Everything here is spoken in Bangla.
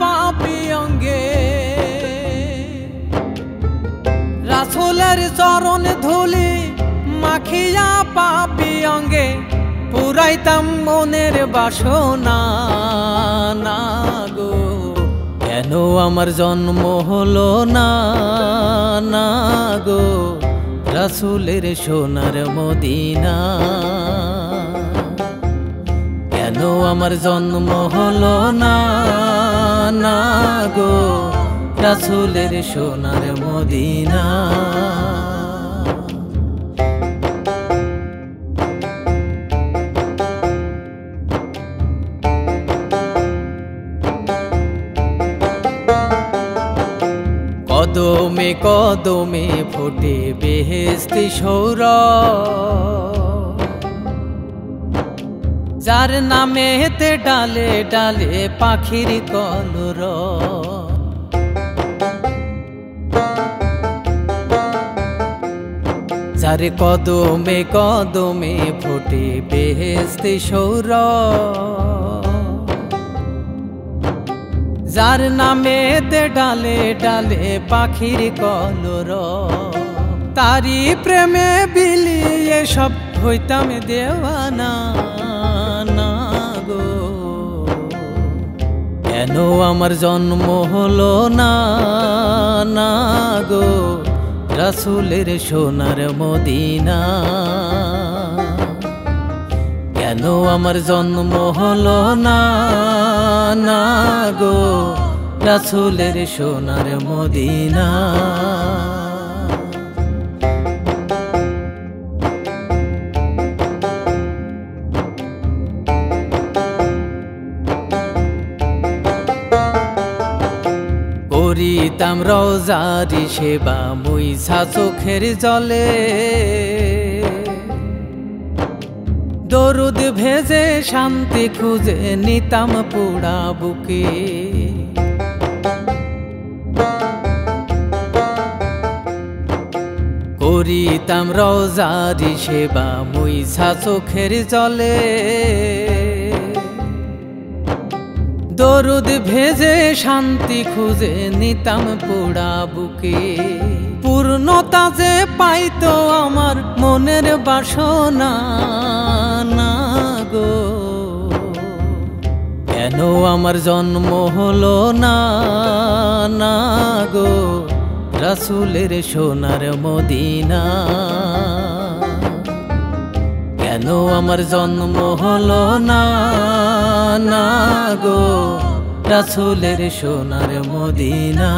পাপী অঙ্গে রাসূলের চরণ ধুলি মাখিয়া পাপী অঙ্গে পুরাইতাম মনের বাসনা না গো। কেন আমার জন্ম হলো না না গো রাসূলের সোনার মদিনা। কেন আমার জন্ম হলো না না গো রাসূলের সোনার মদিনা। কদমে কদমে ফোটে বেহেশতি সৌরভ, যার নামেতে ডালে ডালে পাখির কলরব। যার কদমে কদমে ফোটে বেহেশতি সৌরভ, যার নামেতে ডালে ডালে পাখির কলরব। তারি প্রেমে বিলিয়ে সব হইতাম দেওয়ানা না গো। কেন আমার জন্ম হলো না না গো রাসূলের সোনার মদিনা। কেন আমার জন্ম হলো না না গো রাসূলের সোনার মদিনা। করিতাম রওজারি সেবা মুইছা চোখের জলে, দরুদ ভেজে শান্তি খুঁজে নিতাম পোড়া বুকে। করিতাম রওজারি সেবা মুইছা চোখের জলে, দরুদ ভেজে শান্তি খুঁজে নিতাম পোড়া বুকে। পূর্ণতা যে পাইতো আমার মনের বাসনা না গো। কেন আমার জন্ম হলো না না গো রাসূলের সোনার মদিনা। কেন আমার জন্ম হলো না না গো রাসূলের সোনার মদিনা।